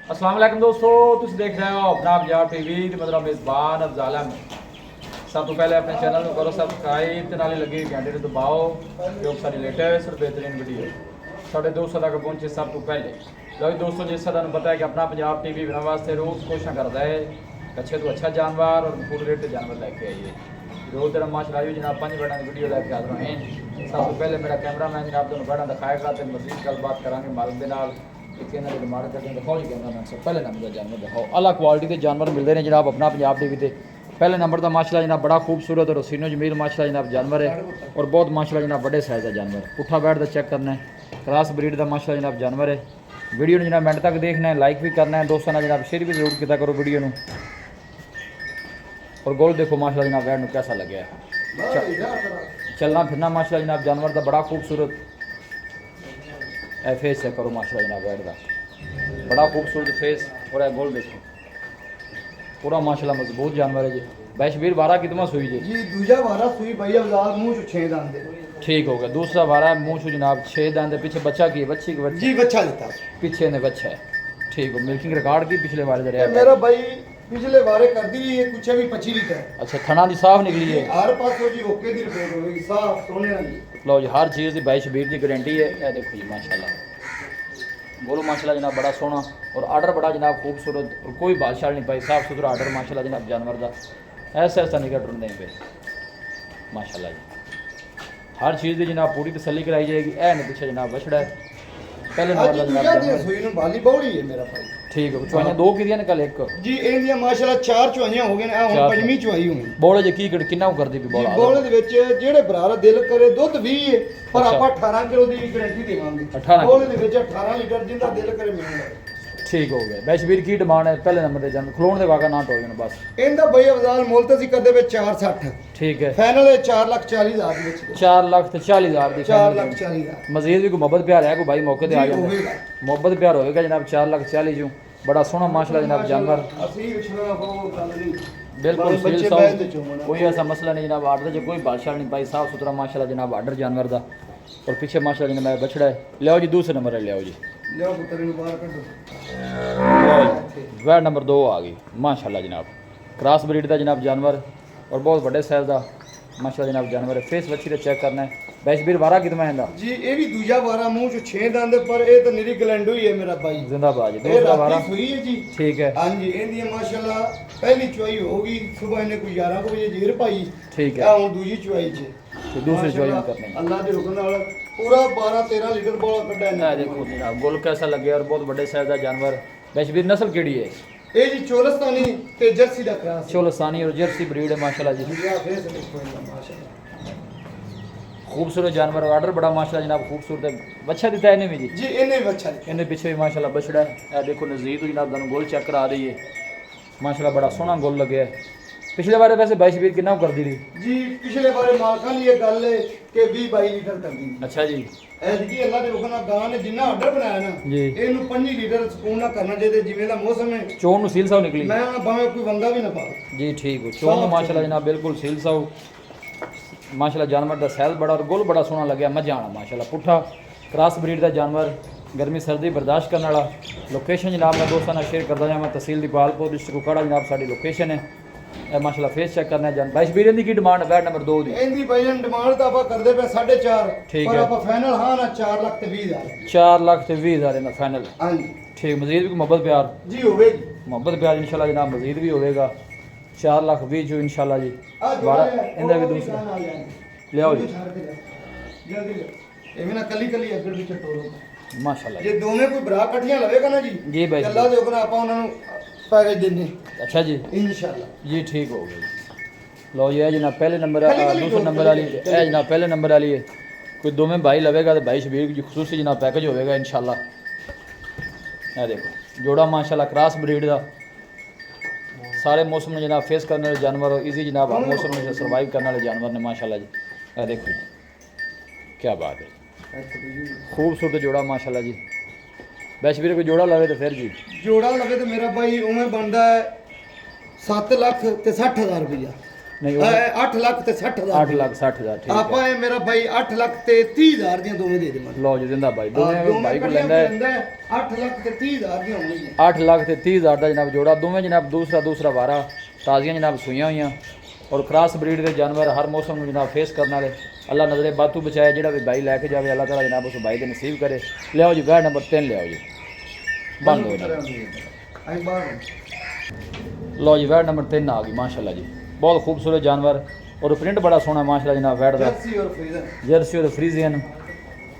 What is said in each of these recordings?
अस्सलाम वालेकुम दोस्तों, तुम देख रहे हो अपना पंजाब टीवी ते मेरा मेज़बान अफजाल अहमद। सब तो पहले अपने चैनल को करो सब्सक्राइब ते नाले लगी घंटे ते दबाओ जो सारी लेटेस्ट और बेहतरीन वीडियो साढ़े दोस्तों तक पहुंचे सब तो पहले। लो दोस्तों, जिस तरह तुम पता है कि अपना पंजाब टीवी बनाने वास्ते रोज़ कोशिश करता है अच्छे तो अच्छा जानवर और फुल रेट जानवर लैके आइए। रोज़ तेरा माशाल्लाह जनाब 5 बैठा की वीडियो लैके हाजिर हैं। सब तो पहले मेरा कैमरा मैन जनाब तुम बैठा दिखाएगा तो मजीद गलबात करांगे मालिक के नाल। पहले नंबर का जानवर दिखाओ, अलग क्वालिटी के जानवर मिलते हैं जनाब अपना पंजाब टीवी पे। पहले नंबर का माशाल्लाह जनाब बड़ा खूबसूरत और हसीनो जमील माशाल्लाह जनाब जानवर है और बहुत माशाल्लाह जनाब बड़े साइज़ का जानवर। पुट्ठा बैठ का चेक करना है, क्रॉस ब्रीड का माशाल्लाह जनाब जानवर है। वीडियो जनाब मिनट तक देखना है, लाइक भी करना है, दोस्तों ने जनाब शेयर भी जरूर किया करो वीडियो में। और गोल देखो माशाल्लाह जनाब बैठ कैसा लगे चलना फिरना माशाल्लाह जनाब जानवर का बड़ा खूबसूरत फेस चेक करो माशाल्लाह जनाब बैठ का बड़ा खूबसूरत फेस और है गोल देखो पूरा माशाल्लाह मजबूत जानवर है जी। भाई शबीर 12 कितना सुई जी दूजा 12 सुई भाई अवजाल मुंह 6 दांत ठीक हो गया। दूसरा 12 मुंह छू जनाब 6 दांत पीछे बच्चा की बच्ची की बच्ची जी बच्चा लेता पीछे ने बच्चा है ठीक हो। मिल्किंग रिकॉर्ड की पिछले बार दे मेरा भाई पिछले बारे कर दी ये कुछ भी 25 लीटर। अच्छा थना दी साफ निकली है हर पासों जी ओके दी रिपोर्ट होगी साफ सोने वाली। लो जी हर चीज़ की भाई शबीर की गारंटी है। ये देखो जी माशाल्लाह बोलो माशाल्लाह जनाब बड़ा सोहना और आर्डर बड़ा जनाब खूबसूरत और कोई बादशाह नहीं पाई साफ सुथरा आर्डर माशाल्लाह जनाब जानवर का ऐसा ऐसा निकल ढूंढ दें पे माशाल्लाह जी। हर चीज़ की जनाब पूरी तसल्ली कराई जाएगी। ऐ नहीं पीछे जनाब बछड़ा है पहले नंबर का जनाब सुई नु बाली बौड़ी है मेरा भाई ठीक है। चुआइयां दो की ने कल एक जी एंदियां माशाल्लाह 4 चुआइयां हो गए ने हुन पंजवीं चुआई हुई बोले जे की किन्ना करदी भी बोला बोले दे विच जेड़े भरा दा दिल करे दुध 20 है पर अच्छा। आप 18 किलो दी गारंटी देवांगे 18 बोले दे विच 18 लीटर जिंदा दिल करे मिलूगा ठीक हो गया। भाई शबीर की डिमांड है पहले नंबर पे जन खलोण दे वागा ना टोल जन बस इंदा भाई अफजाल मुल ते सी कदे विच 460 ठीक है। फाइनल 4,40,000 दी विच 4,40,000 दी 4,40,000 मजीद भी कोई मोहब्बत प्यार है कोई भाई मौके ते आ जाए मोहब्बत प्यार होएगा जनाब 4,40,000 जो बड़ा सोहना माशाल्लाह जनाब जानवर असली विछड़ा को गल नहीं बिल्कुल सील बच्चे साफ बैठ दे चुमना कोई ऐसा मसला नहीं जनाब आर्डर जो कोई बादशाह नहीं पाई साफ सुथरा माशाल्लाह जनाब आर्डर जानवर दा और पीछे माशाल्लाह जनाब बछड़ा है। लियाओ जी दूसरे नंबर है लियाओ जी लियो पुत्र नु बाहर कढो वैट नंबर 2 आ गई माशाल्लाह जनाब क्रॉस ब्रीड का जनाब जानवर और बहुत बड़े साइज का माशाल्लाह जनाब जानवर है। फेस बच्ची का चेक करना है। बैश बीर 12 कितना है जी ये भी दूजा 12 मुंह च 6 दंद पर ये तो निरी गलंडू ही है मेरा भाई जिंदाबाद जी। ये दूसरा राती 12 सुई है जी ठीक है। हां जी एंदी माशाल्लाह पहली चुआई होगी सुबह ने कोई 11 को बजे जीर पाई ठीक है हुन दूजी चुआई च तो दूसरी चॉइस में करनी है। अल्लाह दे हुक्म नाल पूरा 12-13 लीटर बोला कड्डा है देखो जनाब गोल कैसा लगे और बहुत बड़े साइज का जानवर। बैश बीर नस्ल केड़ी है ये जी चोलस्तानी ते जर्सी दा क्रॉस चोलस्तानी और जर्सी ब्रीड है माशाल्लाह जी। जी आ फेस देखो माशाल्लाह खूबसूरत जानवर ऑर्डर बड़ा माशाल्लाह जनाब खूबसूरत है। बच्चा दिता है इन्हें भी जी जी इन्हें बच्चा इन्हें पीछे भी माशाल्लाह बछड़ा है। देखो नज़दीक जनाब दान गोल चेक करा दी है माशाल्लाह बड़ा सोहना गोल लगे है। पिछले बार वैसे 22 बीर कितना कर दी थी जी पिछले बारे मालकां ने ये गल है कि 20-22 लीटर कर दी। अच्छा जी ਐਤਕੀ ਅੱਲਾ ਦੇ ਹੁਕਮ ਨਾਲ ਗਾਂ ਨੇ ਜਿੰਨਾ ਆਰਡਰ ਬਣਾਇਆ ਨਾ ਜੀ ਇਹਨੂੰ 5 ਲੀਟਰ ਸਕੂਨ ਨਾਲ ਕਰਨਾ ਚਾਹੀਦਾ ਜਿਵੇਂ ਦਾ ਮੌਸਮ ਹੈ। चोन नु सील साव निकली ਮੈਂ ਭਾਵੇਂ ਕੋਈ ਵੰਗਾ ਵੀ ਨਾ ਪਾਵੇ जी ठीक हो। चोन माशाल्लाह जनाब बिल्कुल सील साव माशाल्लाह जानवर का सैल बड़ा और गोल बड़ा सोहना लगे मजा आना माशाल्लाह। पुट्ठा क्रॉस ब्रीड का जानवर गर्मी सर्दी बर्दाश्त करने वाला। लोकेशन जनाब मैं दोस्तों शेयर करता जाऊँ तहसील दीपालपुर डिस्ट्रिक्ट कुपवाड़ा जनाब साड़ी लोकेशन है। माशाल्लाह फेस चेक करना जान 22 बीर की डिमांड बैट नंबर 2 दी ਇਹਦੀ ਭਾਈਨ ਡਿਮਾਂਡ ਤਾਂ ਆਪਾਂ ਕਰਦੇ ਪਏ 4.5 ਠੀਕ ਪਰ ਹੈ। ਆਪਾਂ ਫਾਈਨਲ ਹਾਂ ਨਾ 4,20,000 4,20,000 का फाइनल ਹਾਂਜੀ ठीक। मजीद भी मोहब्बत प्यार ਜੀ ਹੋਵੇਗੀ मोहब्बत प्यार इंशाल्लाह जनाब मजीद भी होगा 4,20,000 जो इंशाल्लाह जी ਆ 12 इंदा भी दूसरा लियाओ जी ਜਲਦੀ ਐਵੇਂ ਨਾ ਕੱਲੀ ਕੱਲੀ ਅੱਗੜ ਵਿੱਚ ਟੋਰੋ माशाल्लाह ਜੇ ਦੋਵੇਂ ਕੋਈ ਭਰਾ ਇਕੱਠੀਆਂ ਲਵੇਗਾ ਨਾ ਜੀ जी भाई ਅੱਲਾ ਦੇ ਹੁਕਮ ਨਾਲ ਆਪਾਂ ਉਹਨਾਂ ਨੂੰ ਪੈਸੇ ਦਿੰਨੇ अच्छा जी ਇਨਸ਼ਾਅੱਲਾ जी ठीक हो गई। लो जी है जनाब पहले नंबर कली दूसरे नंबर वाली है जनाब पहले नंबर वाली है कोई दो में भाई लवेगा तो भाई शबीर की खसूसी जनाब पैकेज होएगा इंशाल्लाह। ये देखो जोड़ा माशाल्लाह क्रॉस ब्रीड का सारे मौसम में जनाब फेस करने वाले जानवर और इजी जनाब हर मौसम में सर्वाइव करने वाले जानवर ने माशाल्लाह जी। ये देखो जी क्या बात है खूबसूरत जोड़ा माशाल्लाह जी। वैसे भी कोई जोड़ा लगे तो फिर जी जोड़ा लगे तो मेरा भाई उमें बनता है 7 ਲੱਖ ਤੇ 60,000 रुपया ਨਹੀਂ ਉਹ 8 ਲੱਖ ਤੇ 60,000 8 ਲੱਖ 60,000 ਠੀਕ ਹੈ। ਆਪਾਂ ਇਹ ਮੇਰਾ ਬਾਈ 8 ਲੱਖ ਤੇ 30,000 ਦੀਆਂ ਦੋਵੇਂ ਦੇ ਦੇਵਾਂਗੇ। ਲਓ ਜੀ ਦਿੰਦਾ ਬਾਈ ਦੋਵੇਂ ਬਾਈ ਕੋਲ ਲੈਂਦਾ ਹੈ 8 ਲੱਖ ਤੇ 30,000 ਦੀਆਂ ਹੋਣਗੀਆਂ। 8 ਲੱਖ ਤੇ 30,000 ਦਾ ਜਨਾਬ ਜੋੜਾ ਦੋਵੇਂ ਜਨਾਬ ਦੂਸਰਾ ਵਾਰਾ ਤਾਜ਼ੀਆਂ ਜਨਾਬ ਸੂਈਆਂ ਹੋਈਆਂ ਔਰ ਕ੍ਰਾਸ ਬਰੀਡ ਦੇ ਜਾਨਵਰ ਹਰ ਮੌਸਮ ਨੂੰ ਜਨਾਬ ਫੇਸ ਕਰਨ ਵਾਲੇ ਅੱਲਾ ਨਜ਼ਰੇ ਬਾਤੂ ਬਚਾਏ ਜਿਹੜਾ ਵੀ ਬਾਈ ਲੈ ਕੇ ਜਾਵੇ ਅੱਲਾ ਤਾਲਾ ਜਨਾਬ ਉਸ ਬਾਈ ਦੇ ਨਸੀਬ ਕਰੇ। ਲਿਆਓ ਜੀ ਵੈੜ ਨੰਬਰ 3 ਲਿਆਓ ਜੀ ਬੰਦ ਹੋ ਜਾਣਾ। ਅਸੀਂ ਬਾਹਰ ਲਓ ਜੀ ਵੈੜ ਨੰਬਰ 3 ਆ ਗਈ ਮਾਸ਼ਾਅੱਲਾ ਜੀ ਬਹੁਤ ਖੂਬਸੂਰਤ ਜਾਨਵਰ ਔਰ ਪ੍ਰਿੰਟ ਬੜਾ ਸੋਹਣਾ ਮਾਸ਼ਾਅੱਲਾ ਜਨਾਬ ਵੈੜ ਦਾ ਜਰਸੀ ਔਰ ਫਰੀਜ਼ਨ ਜਰਸੀ ਔਰ ਫਰੀਜ਼ੀਅਨ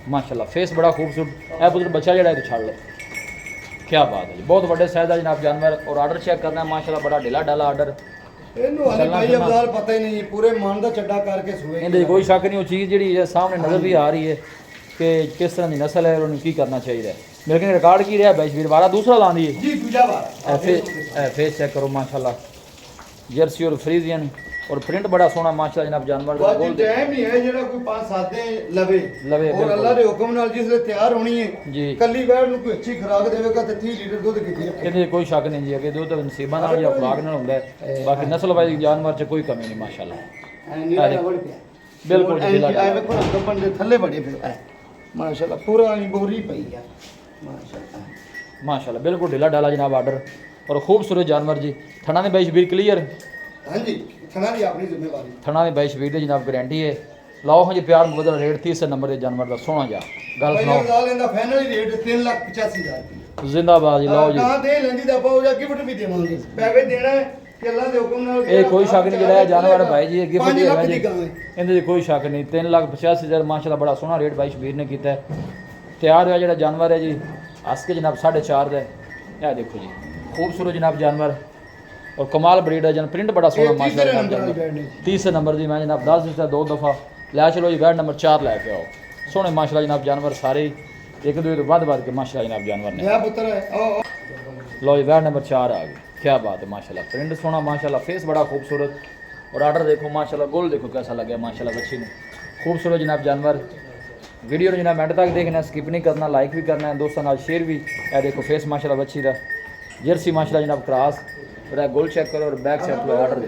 ਮਾਸ਼ਾਅੱਲਾ ਫੇਸ ਬੜਾ ਖੂਬਸੂਰਤ ਇਹ ਪੁੱਤਰ ਬੱਚਾ ਜਿਹੜਾ ਇਹ ਛੱਡ ਲਓ ਕੀ ਬਾਤ ਹੈ ਜੀ ਬਹੁਤ ਵੱਡੇ ਸਾਈਜ਼ ਦਾ ਜਨਾਬ ਜਾਨਵਰ ਔਰ ਆਰਡਰ ਚੈੱਕ ਕਰਨਾ ਮਾਸ਼ਾਅੱਲਾ ਬੜਾ ਢਿਲਾ ਢਾਲਾ ਆਰਡਰ ਇਹਨੂੰ ਹਲੇ ਭਾਈ ਅਬਦਾਲ ਪਤਾ ਹੀ ਨਹੀਂ ਪੂਰੇ ਮਨ ਦਾ ਚੱਡਾ ਕਰਕੇ ਸੂਏ ਇਹਦੇ 'ਚ ਕੋਈ ਸ਼ੱਕ ਨਹੀਂ ਉਹ ਚੀਜ਼ ਜਿਹੜੀ ਹੈ ਸਾਹਮਣੇ ਨਜ਼ਰ ਵੀ ਆ ਰਹੀ ਹੈ ਕਿ ਕਿਸ ਤਰ੍ਹਾਂ ਦੀ ਨਸਲ ਹੈ ਉਹਨੂੰ ਕੀ ਕਰਨਾ ਚਾਹੀਦਾ ਹੈ। ਮੇਰੇ ਕੋਲ ਰਿਕਾਰਡ ਕੀ ਰਿਹਾ ਬਾਈ ਵੀਰ ਵਾਰਾ ਦੂਸਰਾ ਲਾਉਂਦੀ ਹੈ ਜੀ ਦੂਜਾ ਵਾਰ ਫੇਸ ਚੈੱਕ ਕਰੋ ਮਾਸ਼ਾਅੱਲਾ ਜਰਸੀ ਔਰ ਫਰੀਜ਼ੀਅਨ ਔਰ ਪ੍ਰਿੰਟ ਬੜਾ ਸੋਹਣਾ ਮਾਸ਼ਾਅੱਲਾ ਜਨਾਬ ਜਾਨਵਰ ਦਾ ਵਾਜੀ ਟਾਈਮ ਹੀ ਹੈ ਜਿਹੜਾ ਕੋਈ 5-7 ਦਿਨ ਲਵੇ ਔਰ ਅੱਲਾ ਦੇ ਹੁਕਮ ਨਾਲ ਜਿਸ ਵੇਲੇ ਤਿਆਰ ਹੋਣੀ ਹੈ ਜੀ ਕੱਲੀ ਵੈੜ ਨੂੰ ਕੋਈ ਅੱਛੀ ਖੁਰਾਕ ਦੇਵੇਗਾ ਤੇ 30 ਲੀਟਰ ਦੁੱਧ ਕਿੱਥੇ ਰੱਖੇ। ਇਹਦੇ 'ਚ ਕੋਈ ਸ਼ੱਕ ਨਹੀਂ ਜੀ ਅੱਗੇ ਦੁੱਧ ਨਸੀਬਾਂ ਨਾਲ ਜਾਂ ਖੁਰਾਕ ਨਾਲ ਹੁੰਦਾ ਹੈ ਬਾਕੀ ਨਸਲ ਵਾਈਜ਼ ਜਾਨਵਰ 'ਚ ਕੋਈ ਕਮੀ ਨਹੀਂ ਮਾਸ਼ਾਅੱਲਾ ਬਿਲਕੁਲ ਢਿੱਲਾ ਐ ਵੇਖੋ ਨਾ ਗੱਬਨ ਦੇ ਥੱਲੇ ਬੜੇ ਫਿਰ ਮਾਸ਼ਾਅੱਲਾ ਪੂਰਾ ਨਹੀਂ ਬੋਰੀ ਪਈ ਆ ਮਾਸ਼ਾਅੱਲਾ ਮਾਸ਼ਾਅੱਲਾ ਬਿਲਕੁਲ ਢਿੱਲਾ ਡਾਲਾ ਜਨਾਬ ਆਰਡਰ ਔਰ ਖੂਬਸੂਰਤ ਜਾਨਵਰ ਜੀ ਥਣਾ ਦੇ ਬਾਈ ਸ਼ਬੀਰ ਕਲੀਅਰ ਹਾਂਜੀ ਥਣਾ ਦੀ ਆਪਣੀ ਜ਼ਿੰਮੇਵਾਰੀ ਥਣਾ ਦੇ ਬਾਈ ਸ਼ਬੀਰ ਦੇ ਜਨਾਬ ਗਾਰੰਟੀ ਹੈ ਲਾਓ ਹਾਂ ਜੀ ਪਿਆਰ ਮੁਬਦਲ ਰੇਟ 30 ਨੰਬਰ ਦੇ ਜਾਨਵਰ ਦਾ ਸੋਹਣਾ ਜਾ ਗੱਲ ਭਾਈ ਸੁਣਾਓ ਅਬਦਾਲ ਇਹਦਾ ਫਾਈਨਲ ਰੇਟ 3,85,000 ਜ਼ਿੰਦਾਬਾਦ ਜੀ ਲਾਓ ਜੀ ਕਹਾਂ ਦੇ ਲੈਂਦੀ ਤਾਂ ਆਪਾਂ ਉਹਦਾ ਗਿਫਟ ਵੀ ਦੇਵਾਂਗੇ ਪੈਕੇਜ ਦੇਣਾ ਹੈ ਕਿ ਅੱਲਾ ਦੇ ਹੁਕਮ ਨਾਲ ਇਹ ਕੋਈ ਸ਼ੱਕ ਨਹੀਂ ਜਿਹੜਾ ਇਹ ਜਾਨਵਰ ਭਾਈ ਜੀ ਗਿਫਟ 5 ਹੀ ਲੱਖ ਹੈ ਦੀ ਜੀ ਗਾਂ ਹੈ। ਇਹਦੇ 'ਚ ਕੋਈ ਸ਼ੱਕ ਨਹੀਂ 3,85,000 ਮਾਸ਼ਾਅੱਲਾ ਬੜਾ ਸੋਹਣਾ ਰੇਟ ਬਾਈ ਸ਼ਬੀਰ ਨੇ ਕੀਤਾ ਹੈ ਤਿਆਰ ਹੋਇਆ ਜਿਹੜਾ ਜਾਨਵਰ ਹੈ ਜੀ ਹੱਸ ਕੇ ਜਨਾਬ 4.5 ਦਾ ਇਹ ਦੇਖੋ ਜੀ ਖੂਬਸੂਰਤ ਜਨਾਬ ਜਾਨਵਰ ਔਰ ਕਮਾਲ ਬਰੀਡ ਹੈ ਜਨ ਪ੍ਰਿੰਟ ਬੜਾ ਸੋਹਣਾ ਮਾਸ਼ਾਅੱਲਾ ਜਾਨਵਰ 30 ਨੰਬਰ ਦੀ ਮੈਂ ਜਨਾਬ 10 ਦਿੱਤਾ 2 ਦਫਾ ਲੈ ਚਲੋ ਜੀ ਵੈਡ ਨੰਬਰ 4 ਲੈ ਕੇ ਆਓ ਸੋਹਣੇ ਮਾਸ਼ਾਅੱਲਾ ਜਨਾਬ ਜਾਨਵਰ ਸਾਰੇ ਇੱਕ ਦੂਜੇ ਤੋਂ ਵੱਧ ਕੇ ਮਾਸ਼ਾਅੱਲਾ ਜਨਾਬ ਜਾਨਵਰ ਨੇ ਇਹ ਪੁੱਤਰ ਹੈ लो जी वैड नंबर 4 आ गई क्या बात है माशाल्लाह प्रिंट सोना माशाल्लाह फेस बड़ा खूबसूरत और आर्डर देखो माशाल्लाह गोल देखो कैसा लग गया माशाल्लाह बच्ची ने खूबसूरत जनाब जानवर वीडियो ने जनाब एंड तक देखना स्किप नहीं करना लाइक भी करना है दोस्तों नाल शेयर भी है देखो फेस माशाल्लाह बच्ची का जर्सी माशाल्लाह जनाब क्रॉस और गोल चेक करो और बैक चेक करो आर्डर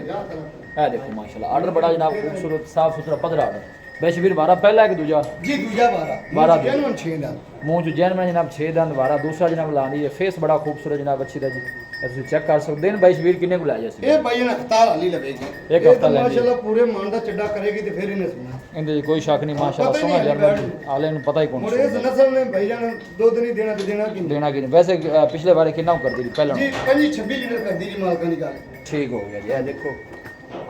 है देखो माशाल्लाह आर्डर बड़ा जनाब खूबसूरत साफ सुथरा पधरा आर्डर बेशबीर वारा पहला है कि दूजा ਜੀ ਦੂਜਾ बारह ਵਾਰਾ ਜਨਮ 6 ਦਾ मुँह जो जैन में जनाब 6 दंद वारा दूसरा जनाब लानी है फेस बड़ा खूबसूरत जनाब अच्छी दा जी तुम चेक कर सकते हैं बाई शबीर किन्ने को लाया जैसे ਇਹ ਭਾਈ ਨੇ ਹਫਤਾ ਹਾਲੀ ਲਵੇਗੀ ਇੱਕ ਹਫ਼ਤਾ ਲੈਂਦੀ ਹੈ। ਮਾਸ਼ਾਅੱਲਾ ਪੂਰੇ ਮਨ ਦਾ ਚੱਡਾ ਕਰੇਗੀ ਤੇ ਫਿਰ ਇਹਨੇ ਸੁਣਾ इनके कोई शक नहीं माशाल्लाह पता ही सोना नहीं जर्मन आले ने पता ही कौन ਮੁਰੇ ਇਸ ਨਸਲ ਨੇ ਭਾਈ ਜਾਨ ਦੁੱਧ ਨਹੀਂ ਦੇਣਾ ਤੇ ਦੇਣਾ ਕਿੰਨਾ देना कि नहीं वैसे पिछले बारे कितना कर दी पहले ਜੀ 25-26 ਲੀਟਰ ਕਰਦੀ ਜੀ ਮਾਲਕਾਂ ਦੀ ਗੱਲ ठीक हो गया जी ये देखो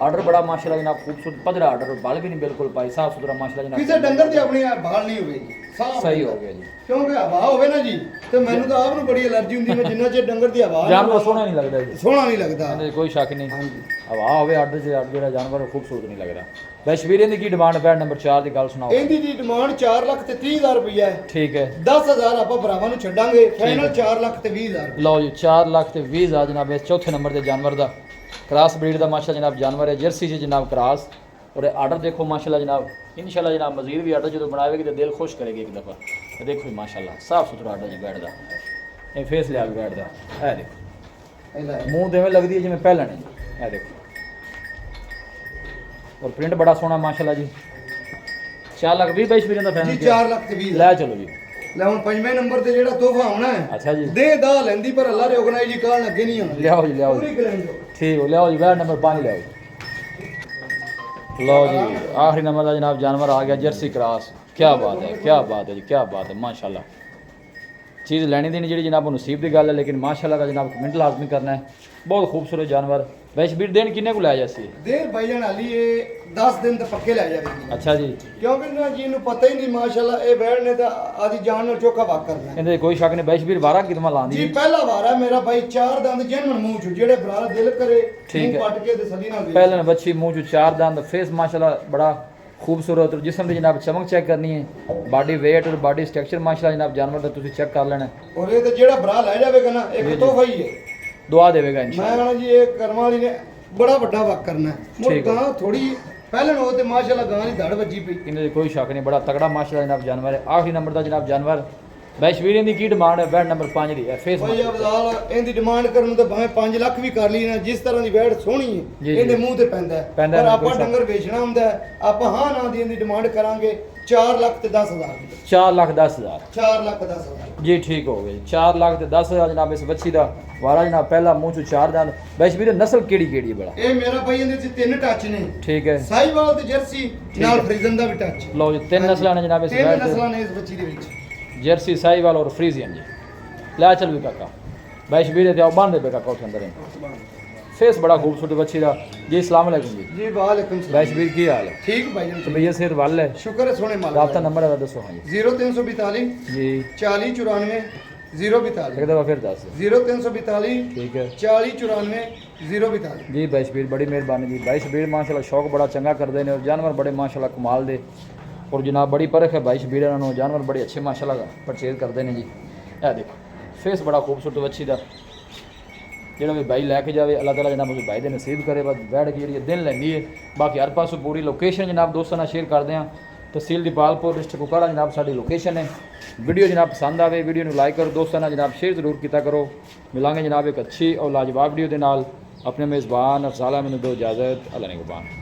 आर्डर बड़ा माशाल्लाह जनाब खूबसूरत पधरा आर्डर बाल भी नहीं बिल्कुल पाई साफ सुथरा माशाल्लाह ਕਿਸੇ जनाब ਡੰਗਰ ਦੀ ਆਪਣੀ ਬਾਲ ਨਹੀਂ ਹੋਵੇਗੀ ਸਾਫ਼ सही हो गया जी ਕਿਉਂਕਿ ਹਵਾ ਹੋਵੇ ਨਾ ਜੀ ਤੇ ਮੈਨੂੰ ਤਾਂ ਆਪ ਨੂੰ ਬੜੀ ਐਲਰਜੀ ਹੁੰਦੀ ਮੈਂ ਜਿੰਨਾ ਚਿਰ ਡੰਗਰ ਦੀ ਹਵਾ जानवर सोना नहीं लगता जी ਸੋਹਣਾ ਨਹੀਂ ਲੱਗਦਾ इनके कोई शक नहीं हवा होवे आर्डर से आर्डर जानवर खूबसूरत नहीं लग रहा वैशवीर की डिमांड पैड नंबर 4 की गल सुनाओ ਇਹਦੀ ਦੀ ਡਿਮਾਂਡ 4 ਲੱਖ ਤੇ 30,000 ਰੁਪਈਆ ਹੈ ठीक है 10,000 ਆਪਾਂ ਭਰਾਵਾਂ ਨੂੰ ਛੱਡਾਂਗੇ ਫਾਈਨਲ 4 ਲੱਖ ਤੇ 20,000 लो जी 4 लाख ते 20,000 जनाब इस चौथे नंबर के जानवर का क्रॉस ब्रीड का माशा जनाब जानवर है जर्सी से जनाब क्रॉस और आर्डर देखो माशाल्लाह जनाब इंशाल्लाह जनाब मजीद भी आर्डर जो बनाएगी तो दिल खुश करेगी एक दफ़ा तो देखो जी माशाल्लाह साफ सुथरा आर्डर जी बैठ का ये फेस लिया बैठ का है देखो ਇਹਦਾ मुँह देवे लगती है जिमें पहला नहीं है देखो और प्रिंट बड़ा सोहना माशाल्लाह जी 4 लाख 20 22 का ਜੀ फैन 4 ਲੱਖ ਤੇ 20,000 लै चलो जी ਲੈ ਹੁਣ ਪੰਜਵੇਂ ਨੰਬਰ ਤੇ ਜਿਹੜਾ ਤੋਹਫਾ ਆਉਣਾ ਹੈ अच्छा जी ਦੇ ਦਾ ਲੈਂਦੀ ਪਰ ਅੱਲਾ ਦੇ ਹੁਕਮ ਨਾਲ ਜੀ ਕਾਲ ਲੱਗੇ ਨਹੀਂ ਆਉਣਾ लियाओ जी लियाओ जी ਪੂਰੀ ਗਰੰਟੀ ठीक हो लियाओ जी बैड नंबर 5 लियाओ लो जी आखिरी नंबर का जनाब जानवर आ गया जर्सी क्रॉस क्या बात है क्या बात है जी क्या बात है माशाल्लाह चीज़ लेनी देनी जी जनाब नसीब की गल है लेकिन माशाल्लाह का जनाब कमेंट लाजमी करना है बहुत खूबसूरत जानवर वैशबीर दिन किन्ने को लाया जैसे ਦੇ ਭਾਈ ਜਾਨ ਹਾਲੀ ਇਹ 10 ਦਿਨ ਤੇ ਪੱਕੇ ਲੈ ਜਾਵੇਗੀ अच्छा जी ਕਿਉਂਕਿ ਨਾ ਜੀ ਨੂੰ ਪਤਾ ਹੀ ਨਹੀਂ ਮਾਸ਼ਾਅੱਲਾ ਇਹ ਬੈੜ ਨੇ ਤਾਂ ਆਦੀ ਜਾਨ ਨਾਲ ਚੋਖਾ ਵਾਕ ਕਰਨਾ ਹੈ। इनके कोई शक नहीं वैशबीर 12 कितना ਜੀ लांदी ਪਹਿਲਾ ਵਾਰ ਹੈ ਮੇਰਾ ਭਾਈ 4 ਦੰਦ ਜਨਮਨ ਮੂੰਹ ਚ ਜਿਹੜੇ ਭਰਾ ਦਿਲ ਕਰੇ ਠੀਕ ਮੂੰਹ ਹੈ। ਪੱਟ ਕੇ ਤੇ ਸਦੀ ਨਾਲ ਦੇ पहले बच्ची मुँह जो 4 दंद फेस माशाल्लाह बड़ा खूबसूरत और जिसम की जनाब चमक चेक करनी है बॉडी वेट और बॉडी स्ट्रक्चर माशाल्लाह जनाब जानवर का तुम चेक कर लेना ਔਰ ਇਹ ਤੇ ਜਿਹੜਾ ਭਰਾ ਲੈ ਜਾਵੇਗਾ ਨਾ ਇੱਕ ਤੋਹਫਾ ਹੀ ਹੈ दुआ देगा ਮੈਂ इंशाल्लाह ਕਹਣਾ ਜੀ ਇਹ ਕਰਮ ਵਾਲੀ ਨੇ ਬੜਾ ਵੱਡਾ ਵਾਕ ਕਰਨਾ ਹੈ ਮੁੜ ਠੀਕ ਹੈ। ਗਾਂ ਥੋੜੀ ਪਹਿਲੇ ਨੂੰ ਤੇ ਮਾਸ਼ਾਅੱਲਾ ਗਾਂ ਦੀ ਧੜ ਵੱਜੀ ਪਈ इनके कोई शक नहीं बड़ा तगड़ा माशाल्लाह जनाब जानवर है आखिरी नंबर का जनाब जानवर ਵੈਸ਼ਵੀਰ ਦੀ ਕੀ ਡਿਮਾਂਡ ਹੈ ਬੈਡ ਨੰਬਰ 5 ਦੀ ਹੈ ਫੇਸ ਭਾਈ ਅਬਦਾਲ ਇਹਦੀ ਡਿਮਾਂਡ ਕਰਨ ਨੂੰ ਤਾਂ ਭਾਵੇਂ 5 ਲੱਖ ਵੀ ਕਰ ਲਈ ਨਾ, ਜਿਸ ਤਰ੍ਹਾਂ ਦੀ ਵੈੜ ਸੋਹਣੀ ਜੀ, ਹੈ ਇਹਦੇ ਮੂੰਹ ਤੇ ਪੈਂਦਾ ਹੈ। ਪੈਂਦਾ ਪਰ ਹੈ, ਆਪਾਂ ਕੋਈ ਸ਼ੱਕ ਡੰਗਰ ਵੇਚਣਾ ਹੁੰਦਾ ਹੈ, ਆਪਾਂ ਹਾਂ ਨਾ ਦੀ ਇਹਦੀ ਡਿਮਾਂਡ ਕਰਾਂਗੇ 4 ਲੱਖ ਤੇ 10,000 ਦੀ। 4,10,000 4 ਲੱਖ 10,000 ਜੀ ਠੀਕ ਹੋ ਗਏ 4 ਲੱਖ ਤੇ 10,000 ਜਨਾਬ ਇਸ ਬੱਚੀ ਦਾ ਵਾਰਾ ਜਨਾਬ ਪਹਿਲਾ ਮੂੰਹ ਚੋਂ 4 ਦੰਦ। ਵੈਸ਼ਵੀਰ ਨਸਲ ਕਿਹੜੀ ਕਿਹੜੀ ਹੈ ਬੜਾ ਇਹ ਮੇਰਾ ਭਾਈ ਇਹਦੇ ਚ 3 ਟੱਚ ਨੇ, ਠੀਕ ਹੈ ਸਾਈਵਾਲ ਤੇ ਜਰਸੀ ਨਾਲ ਫਰੀਜ਼ਨ ਦਾ ਵੀ ਟੱਚ। ਲਓ ਜੀ 3 ਨਸਲਾਂ ਨੇ ਜਨਾਬ ਇਸ 3 ਬੈਡ ਨਸਲਾਂ ਨੇ ਇਸ ਬੱਚੀ ਦੇ ਵਿੱਚ। ਜਰਸੀ ਸਾਈਵਾਲ और फ्रीजियन जी ला चल भी काका वैशवीर ते आओ बांध दे काका उसके अंदर फेस बड़ा खूबसूरत बच्ची दा जी अस्सलाम वालेकुम जी जी वालेकुम सलाम। वैशवीर की हाल है ठीक भाई जान, तबीयत सेहत वाल है शुक्र है सोने मालिक राब्ता नंबर है दसो हाँ जी 0342 जी 40 94 042 एक दफ़ा फिर दस 0342 ठीक है 40 94 042। जी वैशवीर बड़ी मेहरबानी जी वैशवीर माशाल्लाह शौक बड़ा चंगा करते हैं और जानवर बड़े माशाल्लाह कमाल दे और जनाब बड़ी परख है वैशवीर इन्होंने जानवर बड़े अच्छे माशाल्लाह परचेज करते हैं जी। यह देखो फेस बड़ा खूबसूरत बच्ची का ਜਿਹੜਾ ਵੀ ਬਾਈ ਲੈ ਕੇ ਜਾਵੇ ਅੱਲਾਹ ਤਾਲਾ ਜਨਾਬ ਉਸ ਬਾਈ ਦੇ ਨਸੀਬ ਕਰੇ ਬਸ ਬੈਠ ਕੇ ਜਿਹੜੀ ਦਿਨ ਲੈਂਦੀ ਹੈ। ਬਾਕੀ ਹਰ ਪਾਸੋਂ ਪੂਰੀ ਲੋਕੇਸ਼ਨ ਜਨਾਬ ਦੋਸਤਾਂ ਨਾਲ ਸ਼ੇਅਰ ਕਰਦੇ ਹਾਂ। ਤਹਿਸੀਲ ਦੀਪਾਲਪੁਰ ਡਿਸਟ੍ਰਿਕਟ ਕੁਪਵਾੜਾ ਜਨਾਬ ਸਾਡੀ ਲੋਕੇਸ਼ਨ ਹੈ। ਵੀਡੀਓ ਜਨਾਬ ਪਸੰਦ ਆਵੇ ਵੀਡੀਓ ਨੂੰ ਲਾਈਕ ਕਰੋ, ਦੋਸਤਾਂ ਨਾਲ ਜਨਾਬ ਸ਼ੇਅਰ ਜ਼ਰੂਰ ਕੀਤਾ ਕਰੋ। ਮਿਲਾਂਗੇ ਜਨਾਬ ਇੱਕ ਅੱਛੀ ਔਰ ਲਾਜਵਾਬ ਵੀਡੀਓ ਦੇ ਨਾਲ। ਆਪਣੇ ਮੇਜ਼ਬਾਨ ਅਫਜ਼ਾਲ ਅਹਿਮਦ ਨੂੰ ਦਿਓ ਇਜਾਜ਼ਤ। ਅੱਲਾ ਨਿਗਹਬਾਨ।